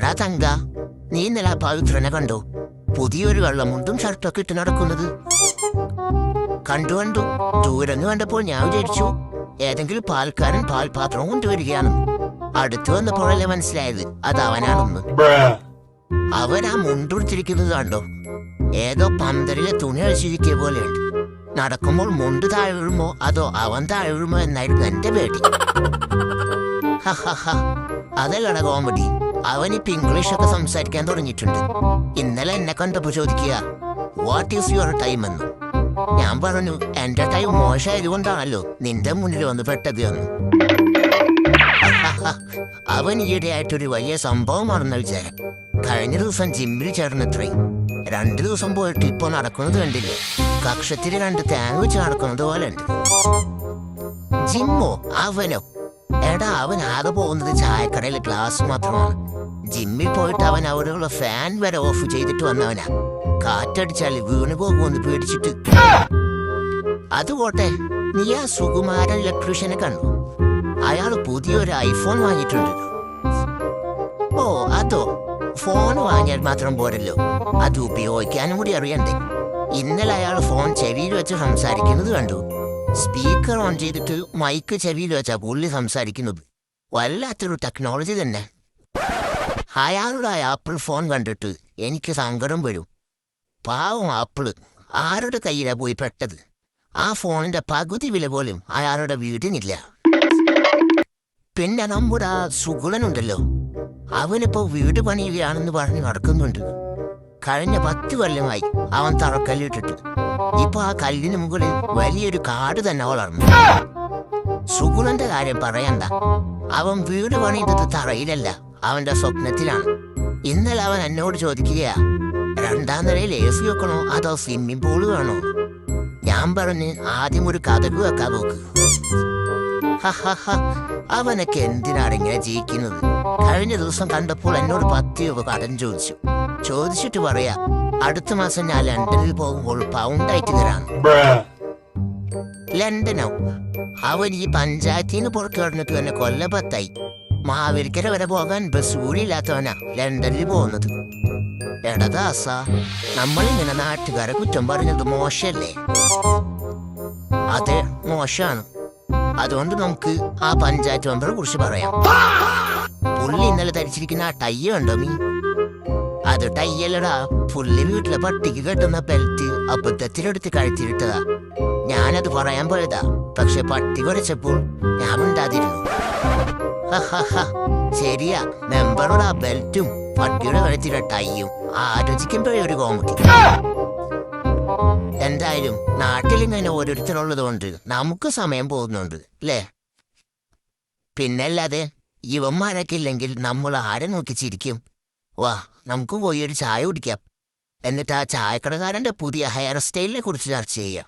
എടാ തങ്ക, നീ ഇന്നലെ ആ പവിത്രനെ കണ്ടോ? പുതിയൊരു വെള്ളമുണ്ടും ഷർട്ടൊക്കെ ഇട്ട് നടക്കുന്നത് കണ്ടു. ദൂരെന്ന് കണ്ടപ്പോൾ ഞാൻ വിചാരിച്ചു ഏതെങ്കിലും പാൽക്കാരൻ പാൽപാത്രം കൊണ്ടുവരികയാണ്. അടുത്തു വന്നപ്പോഴല്ലേ മനസ്സിലായത് അത് അവനാണെന്ന്. അവൻ ആ മുണ്ടുടിച്ചിരിക്കുന്നത് കണ്ടോ? ഏതോ പന്തലിലെ തുണി അഴിച്ചിരിക്കിയ പോലെയുണ്ട്. നടക്കുമ്പോൾ മുണ്ട് താഴെ വീഴുമോ അതോ അവൻ താഴെ വീഴുമോ എന്നായിരുന്നു എന്റെ പേടി. അതല്ലട കോമഡി, അവനിപ്പോ ഇംഗ്ലീഷൊക്കെ സംസാരിക്കാൻ തുടങ്ങിയിട്ടുണ്ട്. ഇന്നലെ എന്നെ കണ്ടപ്പോ ചോദിക്കുക വാട്ട് ഈസ് യുവർ ടൈം എന്ന്. ഞാൻ പറഞ്ഞു എന്റെ ടൈം മോശമായതുകൊണ്ടാണല്ലോ നിന്റെ മുന്നിൽ വന്ന് പെട്ടത് എന്ന്. അവൻ ഈയിടെയായിട്ടൊരു വലിയ സംഭവമാണെന്ന വിചാരം. കഴിഞ്ഞ ദിവസം ജിമ്മിൽ ചേർന്നത്രേ. 2 ദിവസം പോയിട്ട് ഇപ്പൊ നടക്കുന്നത് കണ്ടില്ലേ? കക്ഷത്തിൽ 2 തേങ്ങ വെച്ച് നടക്കുന്നത് പോലെ ഉണ്ട്. ജിമ്മോ? അവനോ? എടാ, അവൻ ആകെ പോകുന്നത് ചായക്കടയിലെ ഗ്ലാസ് മാത്രമാണ്. ജിമ്മിൽ പോയിട്ട് അവൻ അവിടെയുള്ള ഫാൻ വരെ ഓഫ് ചെയ്തിട്ട് വന്നവനാ. കാറ്റടിച്ചാൽ വീണ് പോകുമെന്ന് പേടിച്ചിട്ട്. അതുപോട്ടെ, നീ ആ സുകുമാരൻ ഇലക്ട്രീഷ്യനെ കണ്ടു? അയാൾ പുതിയൊരു ഐഫോൺ വാങ്ങിയിട്ടുണ്ട്. ഓ അതോ? ഫോൺ വാങ്ങിയാൽ മാത്രം പോരല്ലോ, അത് ഉപയോഗിക്കാനും കൂടി അറിയണ്ടേ. ഇന്നലെ അയാൾ ഫോൺ ചെവിയിൽ വെച്ച് സംസാരിക്കുന്നത് കണ്ടു. സ്പീക്കർ ഓൺ ചെയ്തിട്ട് മൈക്ക് ചെവിയിൽ വെച്ചാ പുള്ളി സംസാരിക്കുന്നത്. വല്ലാത്തൊരു ടെക്നോളജി തന്നെ. അയാളുടെ ആപ്പിൾ ഫോൺ കണ്ടിട്ട് എനിക്ക് സങ്കടം വരും. പാവം ആപ്പിള് ആരുടെ കയ്യിലാ പോയി പെട്ടത്? ആ ഫോണിന്റെ പകുതി വില പോലും അയാളുടെ വീടിനില്ല. പിന്നെ നമ്മുടെ ആ സുഗുണനുണ്ടല്ലോ, അവനിപ്പോ വീട് പണിയുകയാണെന്ന് പറഞ്ഞ് നടക്കുന്നുണ്ട്. കഴിഞ്ഞ 10 കൊല്ലമായി അവൻ തറക്കല്ലിട്ടിട്ട്. ഇപ്പൊ ആ കല്ലിന് മുകളിൽ വലിയൊരു കാട് തന്നെ വളർന്നു. സുഗുണന്റെ കാര്യം പറയണ്ട, അവൻ വീട് പണിയുന്നത് തറയിലല്ല, അവന്റെ സ്വപ്നത്തിലാണ്. ഇന്നലെ അവൻ എന്നോട് ചോദിക്കുകയാ 2ാം നിലയിൽ AC വെക്കണോ അതോ സ്വിമ്മിംഗ് പൂള് വേണോ? ഞാൻ പറഞ്ഞ് ആദ്യം ഒരു കതക് വെക്കാൻ നോക്ക്. അവനൊക്കെ എന്തിനാണ് ഇങ്ങനെ ജീവിക്കുന്നത്? കഴിഞ്ഞ ദിവസം കണ്ടപ്പോൾ എന്നോട് 10 രൂപ കടം ചോദിച്ചിട്ട് പറയാ അടുത്ത മാസം ഞാൻ ലണ്ടനിൽ പോകുമ്പോൾ പൗണ്ടായിട്ട് തരാം. ലണ്ടനോ? അവൻ ഈ പഞ്ചായത്തിന് പുറത്തു കിടന്നിട്ട് തന്നെ കൊല്ലപ്പത്തായി. മാവേലിക്കര വരെ പോകാൻ ബസ് കൂടിയില്ലാത്തവനാ ലണ്ടനിൽ പോകുന്നത്. എടദാസ, നമ്മളിങ്ങനെ നാട്ടുകാരെ കുറ്റം പറഞ്ഞത് മോശല്ലേ? അതെ, മോശമാണ്. അതുകൊണ്ട് നമുക്ക് ആ പഞ്ചായത്ത് മെമ്പറെ കുറിച്ച് പറയാം. പുള്ളി ഇന്നലെ ധരിച്ചിരിക്കുന്ന ആ ടൈ ഉണ്ടോ മീ? അത് ടൈയല്ലടാ, പുള്ളി വീട്ടിലെ പട്ടിക്ക് കെട്ടുന്ന ബെൽറ്റ് അബദ്ധത്തിലെടുത്ത് കഴുത്തിലിട്ടതാ. ഞാനത് പറയാൻ പോയതാ, പക്ഷെ പട്ടി കുറച്ചപ്പോൾ ഞാൻ മിണ്ടാതിരുന്നു. ശരിയാ, മെമ്പറുടെ ആ ബെൽറ്റും പട്ടിയുടെ കഴുത്തിലെ ടൈയും ആലോചിക്കുമ്പോഴേ ഒരു കോമഡി. എന്തായാലും നാട്ടിലിങ്ങനെ ഓരോരുത്തരുള്ളത് കൊണ്ട് നമുക്ക് സമയം പോകുന്നുണ്ട് അല്ലേ? പിന്നല്ലാതെ ഇവന്മാരൊക്കെ ഇല്ലെങ്കിൽ നമ്മൾ ആരെ നോക്കി ചിരിക്കും? വാ, നമുക്ക് പോയി ഒരു ചായ കുടിക്കാം. എന്നിട്ട് ആ ചായക്കടക്കാരന്റെ പുതിയ ഹെയർ സ്റ്റൈലിനെ കുറിച്ച് ചർച്ച ചെയ്യാം.